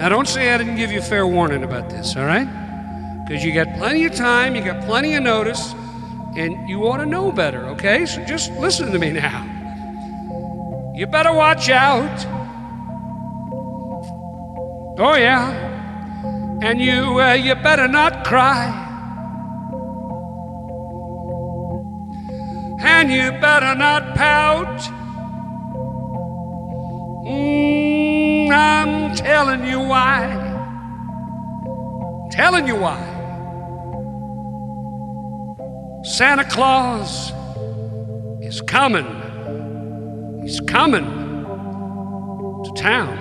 Now, don't say I didn't give you fair warning about this, all right? Because you got plenty of time, you got plenty of notice, and you ought to know better, okay? So just listen to me now. You better watch out. Oh, yeah. And you better not cry. And you better not pout. I'm telling you why. Telling you why. Santa Claus is coming. He's coming to town.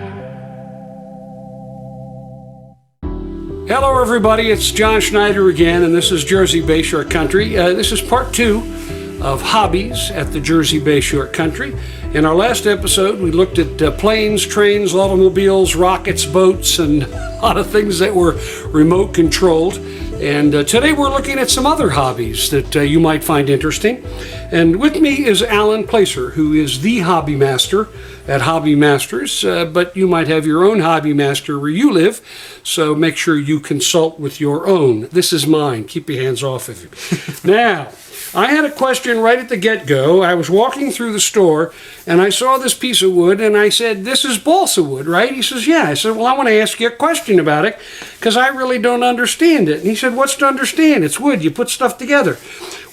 Hello, everybody. It's John Schneider again, and this is Jersey Bayshore Country. This is part 2 of Hobbies at the Jersey Bayshore Country. In our last episode, we looked at planes, trains, automobiles, rockets, boats, and a lot of things that were remote controlled. And today we're looking at some other hobbies that you might find interesting. And with me is Alan Placer, who is the hobby master at Hobby Masters, but you might have your own hobby master where you live, so make sure you consult with your own. This is mine. Keep your hands off of it. Now, I had a question right at the get-go. I was walking through the store, and I saw this piece of wood, and I said, "This is balsa wood, right?" He says, "Yeah." I said, "Well, I want to ask you a question about it, because I really don't understand it." And he said, "What's to understand? It's wood. You put stuff together."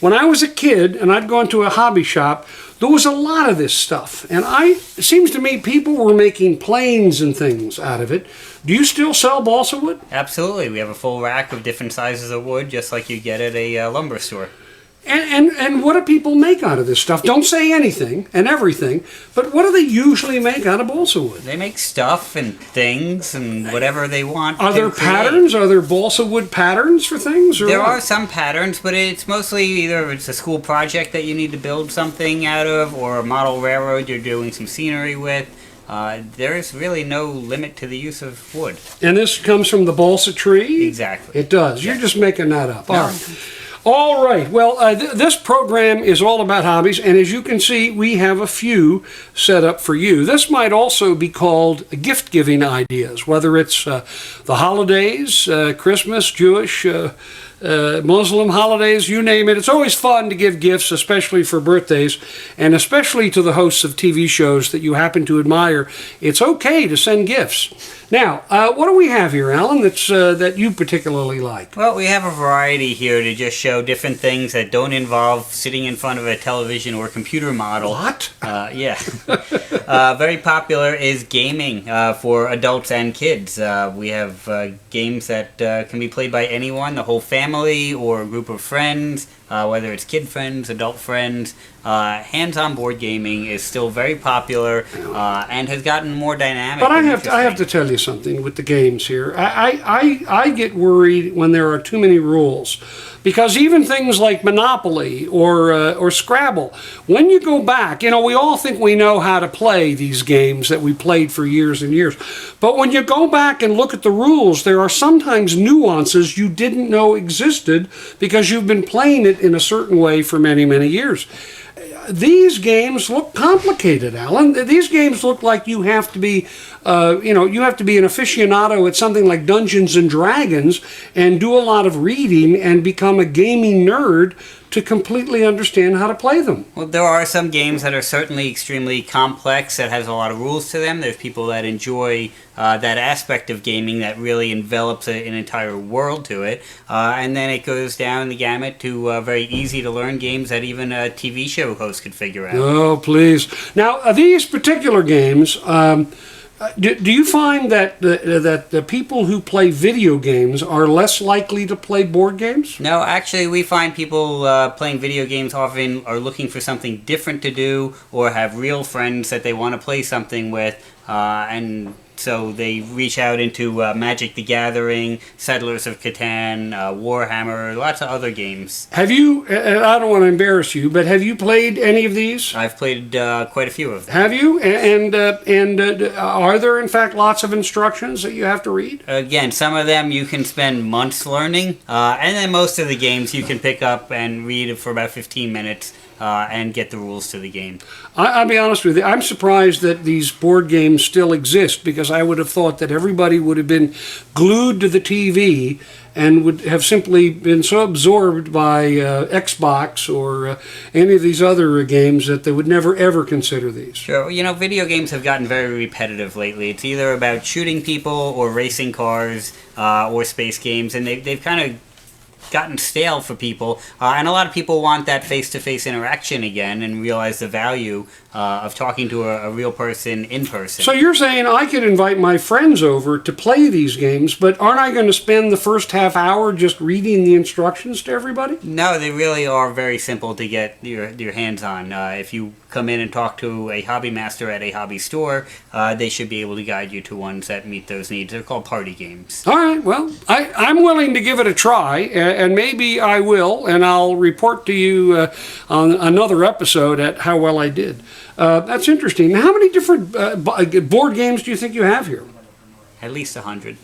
When I was a kid, and I'd gone to a hobby shop, there was a lot of this stuff. And it seems to me people were making planes and things out of it. Do you still sell balsa wood? Absolutely. We have a full rack of different sizes of wood, just like you get at a lumber store. And what do people make out of this stuff? Don't say anything and everything, but what do they usually make out of balsa wood? They make stuff and things and whatever they want. Are there patterns? Are there balsa wood patterns for things? Or there what? are some patterns, but it's mostly either it's a school project that you need to build something out of, or a model railroad you're doing some scenery with. There is really no limit to the use of wood. And this comes from the balsa tree? Exactly. It does. You're just making that up. No. All right. All right. Well, this program is all about hobbies, and as you can see, we have a few set up for you. This might also be called gift-giving ideas, whether it's the holidays, Christmas, Jewish, Muslim holidays, you name it. It's always fun to give gifts, especially for birthdays, and especially to the hosts of TV shows that you happen to admire. It's okay to send gifts. Now, what do we have here, Alan, that you particularly like? Well, we have a variety here to just show different things that don't involve sitting in front of a television or computer model. What? Yeah. Very popular is gaming for adults and kids. We have games that can be played by anyone, the whole family or a group of friends, whether it's kid friends, adult friends. Hands-on board gaming is still very popular and has gotten more dynamic. But I have to tell you something with the games here. I get worried when there are too many rules, because even things like Monopoly or Scrabble, when you go back, we all think we know how to play these games that we played for years and years. But when you go back and look at the rules, there are sometimes nuances you didn't know existed because you've been playing it in a certain way for many, many years. These games look complicated, Alan. These games look like you have to be, you have to be an aficionado at something like Dungeons and Dragons and do a lot of reading and become a gaming nerd to completely understand how to play them. Well, there are some games that are certainly extremely complex, that has a lot of rules to them. There's people that enjoy that aspect of gaming that really envelops an entire world to it. And then it goes down the gamut to very easy to learn games that even a TV show host could figure out. Oh, please. Now, these particular games, do you find that the people who play video games are less likely to play board games? No, actually, we find people playing video games often are looking for something different to do, or have real friends that they want to play something with, and so they reach out into Magic the Gathering, Settlers of Catan, Warhammer, lots of other games. Have you, I don't want to embarrass you, but have you played any of these? I've played quite a few of them. Have you? And are there, in fact, lots of instructions that you have to read? Again, some of them you can spend months learning, and then most of the games you can pick up and read for about 15 minutes and get the rules to the game. I'll be honest with you. I'm surprised that these board games still exist, because I would have thought that everybody would have been glued to the TV and would have simply been so absorbed by Xbox or any of these other games that they would never ever consider these. Sure. Video games have gotten very repetitive lately. It's either about shooting people or racing cars or space games, and they've kind of gotten stale for people, and a lot of people want that face-to-face interaction again and realize the value of talking to a real person in person. So you're saying I could invite my friends over to play these games, but aren't I going to spend the first half hour just reading the instructions to everybody? No, they really are very simple to get your hands on. If you come in and talk to a hobby master at a hobby store, they should be able to guide you to ones that meet those needs. They're called party games. All right, well, I'm willing to give it a try, and maybe I will, and I'll report to you on another episode at how well I did. That's interesting. How many different board games do you think you have here? At least 100.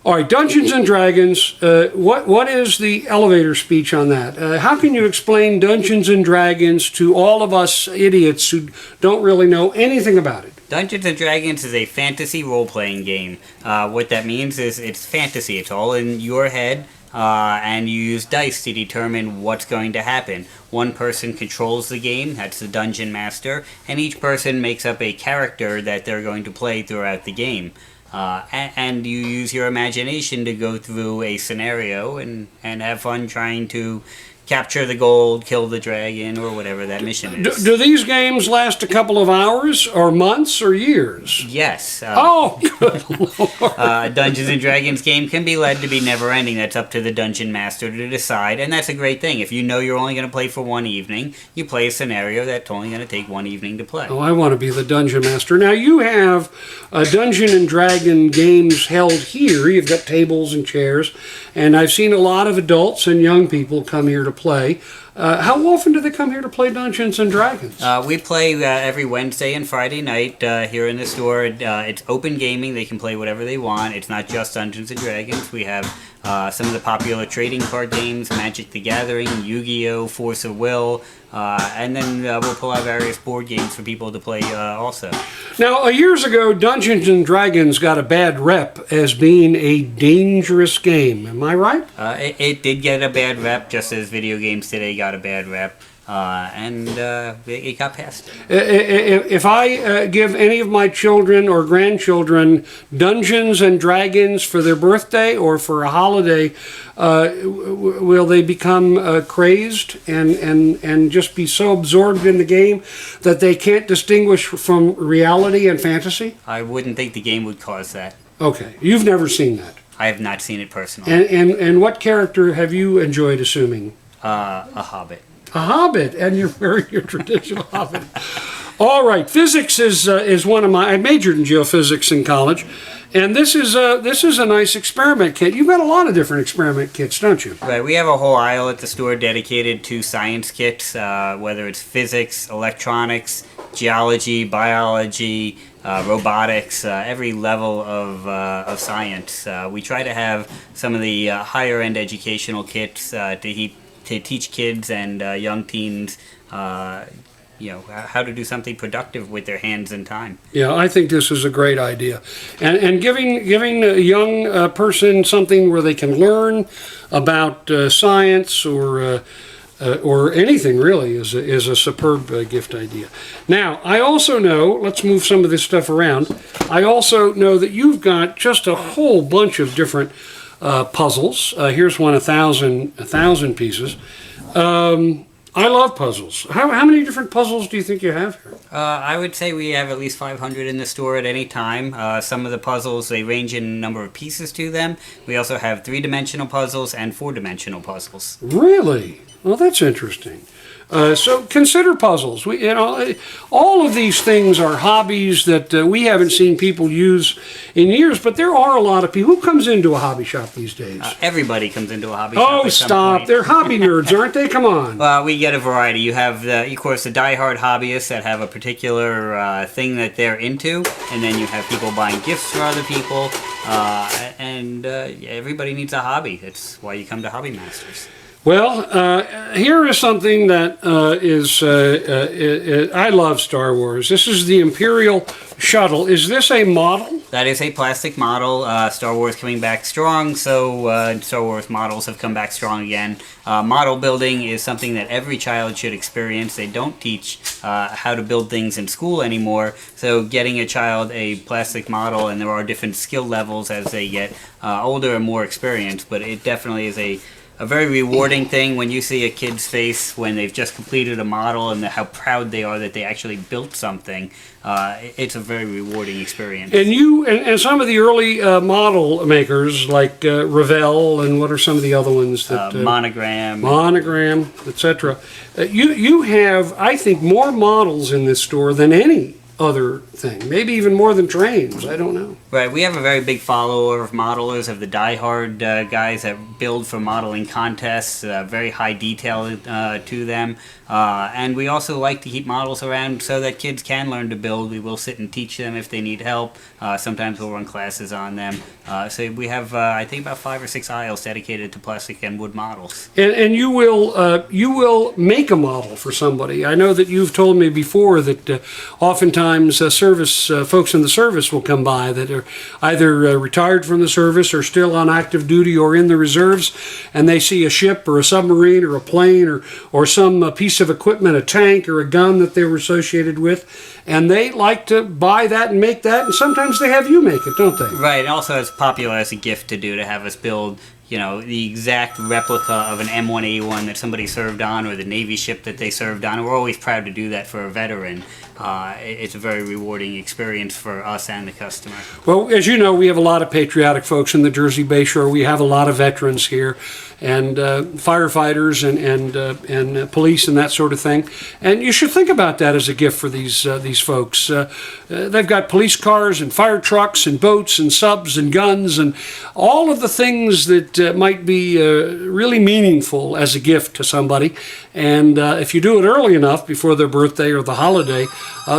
All right, Dungeons and Dragons. What is the elevator speech on that? How can you explain Dungeons and Dragons to all of us idiots who don't really know anything about it? Dungeons and Dragons is a fantasy role-playing game. What that means is it's fantasy. It's all in your head. And you use dice to determine what's going to happen. One person controls the game, that's the dungeon master, and each person makes up a character that they're going to play throughout the game. And you use your imagination to go through a scenario and have fun trying to capture the gold, kill the dragon, or whatever that mission is. Do these games last a couple of hours, or months, or years? Yes. Oh, good Lord. A Dungeons and Dragons game can be led to be never-ending. That's up to the dungeon master to decide, and that's a great thing. If you know you're only going to play for one evening, you play a scenario that's only going to take one evening to play. Oh, I want to be the dungeon master. Now, you have Dungeon and Dragon games held here. You've got tables and chairs, and I've seen a lot of adults and young people come here to play. How often do they come here to play Dungeons and Dragons? We play every Wednesday and Friday night here in the store. It's open gaming. They can play whatever they want. It's not just Dungeons and Dragons. We have some of the popular trading card games, Magic the Gathering, Yu-Gi-Oh!, Force of Will, and then we'll pull out various board games for people to play also. Now, years ago, Dungeons and Dragons got a bad rep as being a dangerous game. Am I right? It did get a bad rep, just as video games today got a bad rep. And it got passed. If I give any of my children or grandchildren Dungeons and Dragons for their birthday or for a holiday, will they become crazed and just be so absorbed in the game that they can't distinguish from reality and fantasy? I wouldn't think the game would cause that. Okay, you've never seen that. I have not seen it personally. And what character have you enjoyed assuming? A hobbit. A hobbit, and you're wearing your traditional hobbit. All right, physics is one of my. I majored in geophysics in college, and this is a nice experiment kit. You've got a lot of different experiment kits, don't you? Right, we have a whole aisle at the store dedicated to science kits, whether it's physics, electronics, geology, biology, robotics, every level of science. We try to have some of the higher end educational kits to teach kids and young teens, how to do something productive with their hands and time. Yeah, I think this is a great idea, and giving a young person something where they can learn about science or anything really is a superb gift idea. Now, I also know. Let's move some of this stuff around. I also know that you've got just a whole bunch of different puzzles. Here's one, 1,000 pieces. I love puzzles. How many different puzzles do you think you have here? I would say we have at least 500 in the store at any time. Some of the puzzles, they range in number of pieces to them. We also have 3-dimensional puzzles and 4-dimensional puzzles. Really? Well, that's interesting. So consider puzzles. All of these things are hobbies that we haven't seen people use in years, but there are a lot of people. Who comes into a hobby shop these days? Everybody comes into a hobby shop. Oh, stop. They're hobby nerds, aren't they? Come on. Well, we get a variety. You have, of course, the diehard hobbyists that have a particular thing that they're into, and then you have people buying gifts for other people, and everybody needs a hobby. That's why you come to Hobby Masters. Well, here is something that I love Star Wars. This is the Imperial Shuttle. Is this a model? That is a plastic model. Star Wars coming back strong, so Star Wars models have come back strong again. Model building is something that every child should experience. They don't teach how to build things in school anymore, so getting a child a plastic model, and there are different skill levels as they get older and more experienced, but it definitely is a very rewarding thing when you see a kid's face when they've just completed a model and how proud they are that they actually built something. It's a very rewarding experience. And you and some of the early model makers like Revell, and what are some of the other ones that Monogram, etc. You have, I think, more models in this store than any other thing, maybe even more than trains. I don't know. Right, we have a very big follower of modelers, of the die-hard guys that build for modeling contests, very high detail to them. And we also like to keep models around so that kids can learn to build. We will sit and teach them if they need help. Sometimes we'll run classes on them. So we have, I think, about 5 or 6 aisles dedicated to plastic and wood models. And you will make a model for somebody. I know that you've told me before that oftentimes service folks in the service will come by that are either retired from the service or still on active duty or in the reserves, and they see a ship or a submarine or a plane or some piece of equipment, a tank or a gun that they were associated with, and they like to buy that and make that, and sometimes they have you make it, don't they? Right, and also it's popular as a gift to do, to have us build, you know, the exact replica of an M1A1 that somebody served on, or the Navy ship that they served on. We're always proud to do that for a veteran. It's a very rewarding experience for us and the customer. Well, as you know, we have a lot of patriotic folks in the Jersey Bayshore. We have a lot of veterans here, and firefighters and police and that sort of thing. And you should think about that as a gift for these folks. They've got police cars and fire trucks and boats and subs and guns and all of the things that might be really meaningful as a gift to somebody. And if you do it early enough before their birthday or the holiday,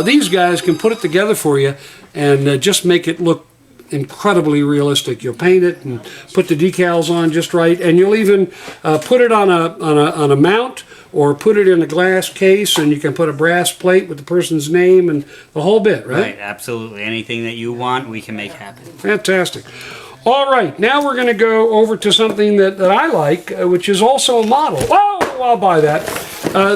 these guys can put it together for you and just make it look incredibly realistic. You'll paint it and put the decals on just right, and you'll even put it on a mount or put it in a glass case, and you can put a brass plate with the person's name and the whole bit, right? Right, absolutely. Anything that you want, we can make happen. Fantastic. All right, now we're going to go over to something that I like, which is also a model. Oh, I'll buy that.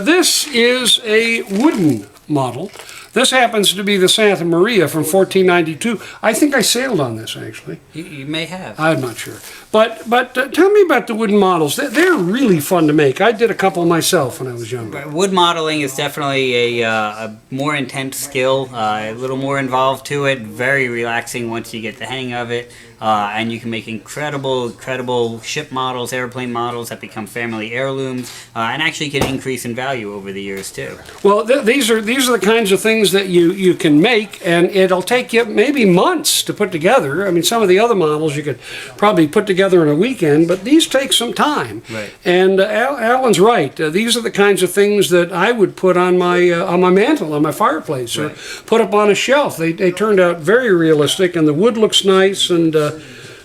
This is a wooden model. This happens to be the Santa Maria from 1492. I think I sailed on this, actually. You may have. I'm not sure. But tell me about the wooden models. They're really fun to make. I did a couple myself when I was younger. Wood modeling is definitely a more intense skill, a little more involved to it, very relaxing once you get the hang of it. And you can make incredible ship models, airplane models that become family heirlooms, and actually can increase in value over the years too. Well, these are the kinds of things that you can make, and it'll take you maybe months to put together. I mean, some of the other models you could probably put together in a weekend, but these take some time. Right. And Alan's right. These are the kinds of things that I would put on my mantle, on my fireplace, or put up on a shelf. They turned out very realistic, and the wood looks nice, and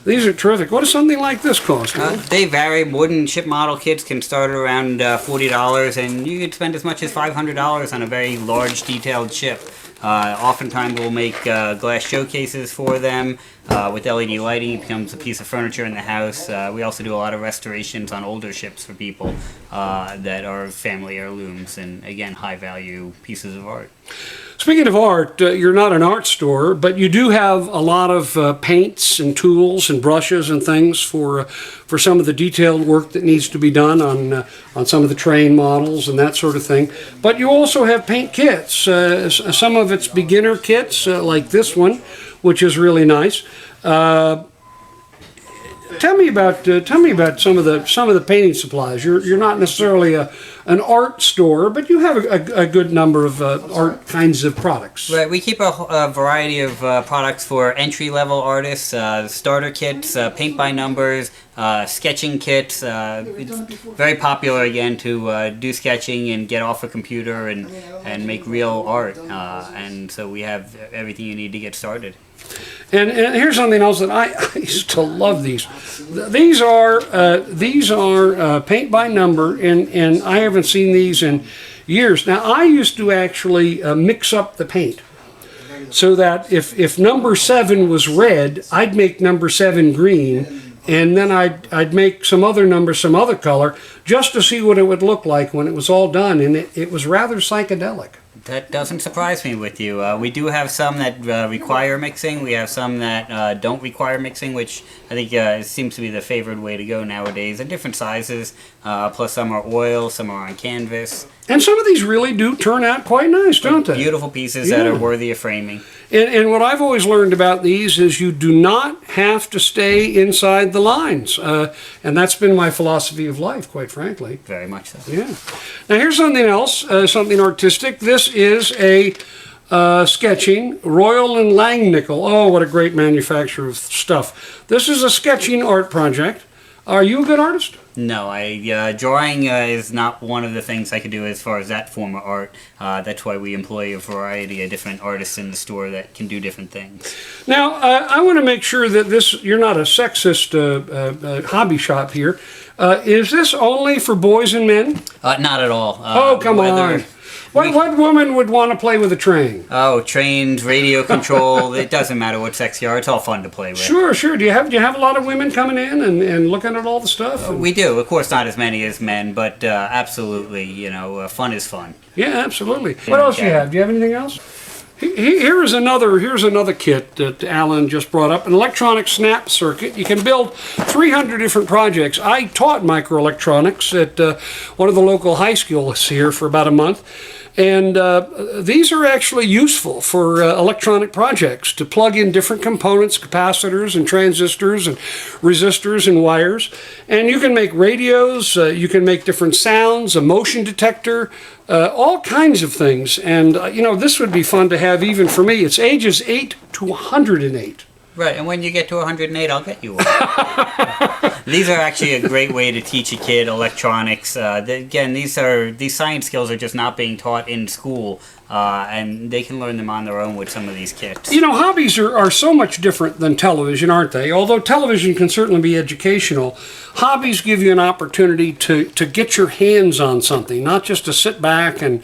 these are terrific. What does something like this cost? They vary. Wooden ship model kits can start around $40, and you could spend as much as $500 on a very large, detailed ship. Oftentimes we'll make glass showcases for them with LED lighting. It becomes a piece of furniture in the house. We also do a lot of restorations on older ships for people that are family heirlooms, and again, high-value pieces of art. Speaking of art, you're not an art store, but you do have a lot of paints and tools and brushes and things for some of the detailed work that needs to be done on some of the train models and that sort of thing. But you also have paint kits. Some of it's beginner kits, like this one, which is really nice. Tell me about some of the painting supplies. You're not necessarily an art store, but you have a good number of art kinds of products. Right, we keep a variety of products for entry-level artists, starter kits, paint by numbers, sketching kits. It's very popular again to do sketching and get off a computer and make real art. And so we have everything you need to get started. And here's something else that I used to love these. These are paint by number, and I haven't seen these in years. Now, I used to actually mix up the paint so that if number 7 was red, I'd make number 7 green, and then I'd make some other number, some other color, just to see what it would look like when it was all done, and it was rather psychedelic. That doesn't surprise me with you. We do have some that require mixing. We have some that don't require mixing, which I think seems to be the favored way to go nowadays. In different sizes, plus some are oil, some are on canvas. And some of these really do turn out quite nice, don't they? Beautiful pieces that are worthy of framing. And what I've always learned about these is you do not have to stay inside the lines. And that's been my philosophy of life, quite frankly. Very much so. Yeah. Now here's something else, something artistic. This is a sketching, Royal and Langnickel. Oh, what a great manufacturer of stuff. This is a sketching art project. Are you a good artist? No, drawing is not one of the things I could do as far as that form of art. That's why we employ a variety of different artists in the store that can do different things. Now, I want to make sure that you're not a sexist hobby shop here. Is this only for boys and men? Not at all. Oh, come on. What woman would want to play with a train? Oh, trains, radio control. It doesn't matter what sex you are. It's all fun to play with. Sure. Do you have a lot of women coming in and looking at all the stuff? We do. Of course, not as many as men, but absolutely, fun is fun. Yeah, absolutely. What else do you have? Do you have anything else? Here's another kit that Alan just brought up, an electronic snap circuit. You can build 300 different projects. I taught microelectronics at one of the local high schools here for about a month. And these are actually useful for electronic projects to plug in different components, capacitors and transistors and resistors and wires. And you can make radios, you can make different sounds, a motion detector, all kinds of things. And, this would be fun to have even for me. It's ages 8 to 108. Right, and when you get to 108, I'll get you one. These are actually a great way to teach a kid electronics. Again, these science skills are just not being taught in school, and they can learn them on their own with some of these kits. Hobbies are so much different than television, aren't they? Although television can certainly be educational, hobbies give you an opportunity to get your hands on something, not just to sit back and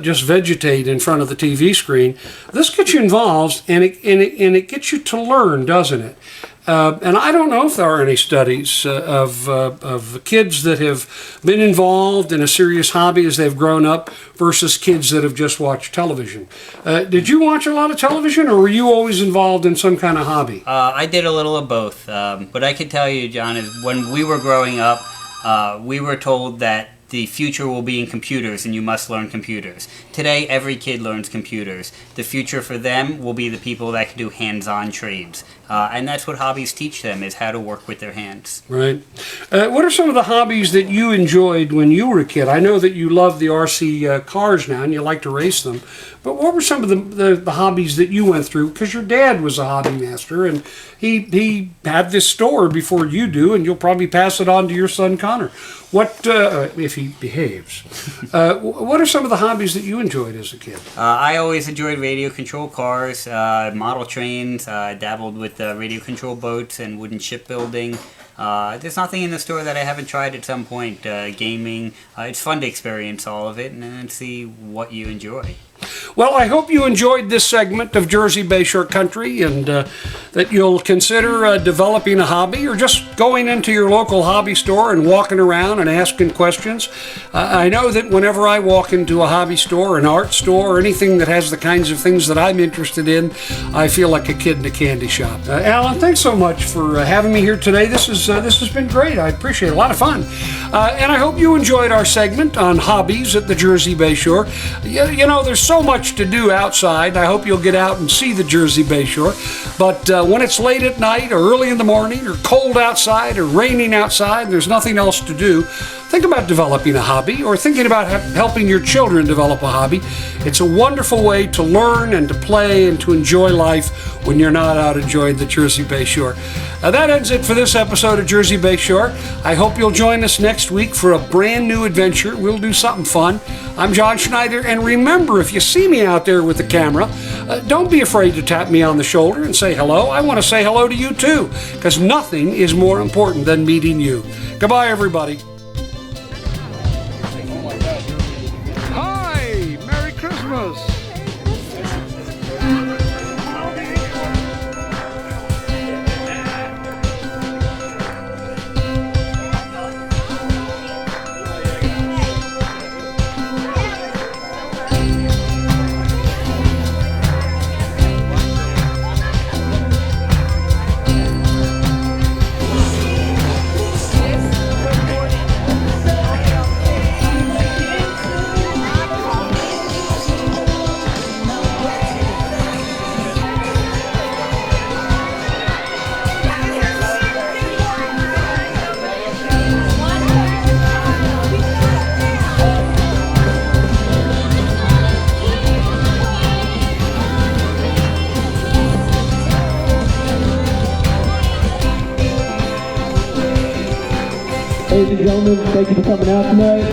just vegetate in front of the TV screen. This gets you involved, and it gets you to learn, doesn't it? And I don't know if there are any studies of kids that have been involved in a serious hobby as they've grown up versus kids that have just watched television. Did you watch a lot of television, or were you always involved in some kind of hobby? I did a little of both. But I can tell you, John, is when we were growing up, we were told that the future will be in computers and you must learn computers. Today, every kid learns computers. The future for them will be the people that can do hands-on trades. And that's what hobbies teach them, is how to work with their hands. Right. What are some of the hobbies that you enjoyed when you were a kid? I know that you love the RC cars now and you like to race them. But what were some of the hobbies that you went through? Because your dad was a hobby master and he had this store before you do, and you'll probably pass it on to your son Connor. What, if he behaves, what are some of the hobbies that you enjoyed as a kid? I always enjoyed radio control cars, model trains. I dabbled with radio control boats and wooden shipbuilding. There's nothing in the store that I haven't tried at some point. Gaming, it's fun to experience all of it and then see what you enjoy. Well, I hope you enjoyed this segment of Jersey Bayshore Country, and that you'll consider developing a hobby or just going into your local hobby store and walking around and asking questions. I know that whenever I walk into a hobby store, an art store, or anything that has the kinds of things that I'm interested in, I feel like a kid in a candy shop. Alan, thanks so much for having me here today. This has been great. I appreciate it. A lot of fun. And I hope you enjoyed our segment on hobbies at the Jersey Bayshore. There's so much to do outside. I hope you'll get out and see the Jersey Bayshore. But when it's late at night or early in the morning or cold outside or raining outside and there's nothing else to do, think about developing a hobby or thinking about helping your children develop a hobby. It's a wonderful way to learn and to play and to enjoy life when you're not out enjoying the Jersey Bayshore. That ends it for this episode of Jersey Bayshore. I hope you'll join us next week for a brand new adventure. We'll do something fun. I'm John Schneider, and remember, if you see me out there with the camera, don't be afraid to tap me on the shoulder and say hello. I want to say hello to you too, because nothing is more important than meeting you. Goodbye, everybody. Hi! Merry Christmas! Ladies and gentlemen, thank you for coming out tonight.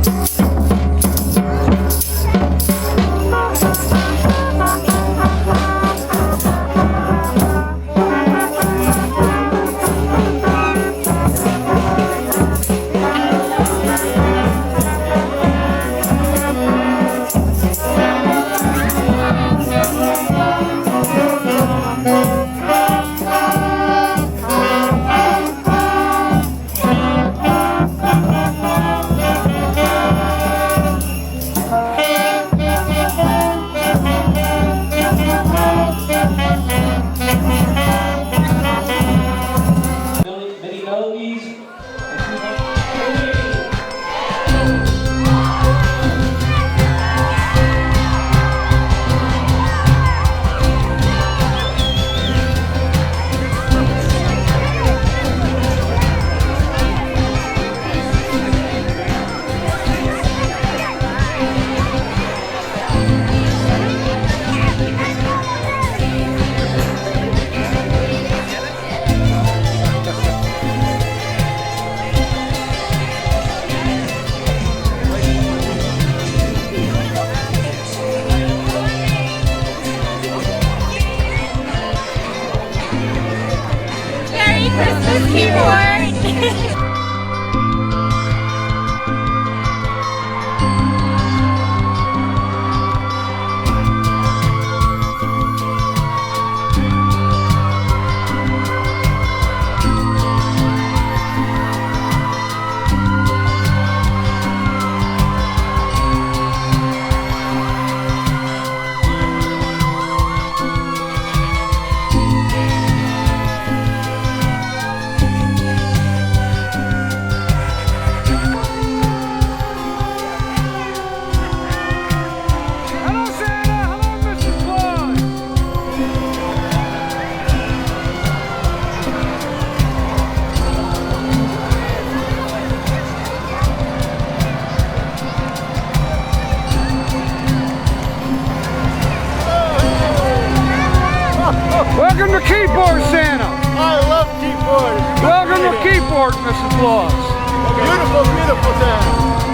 Will be Christmas keyboard! keyboard, Mrs. Claus. Beautiful, beautiful town.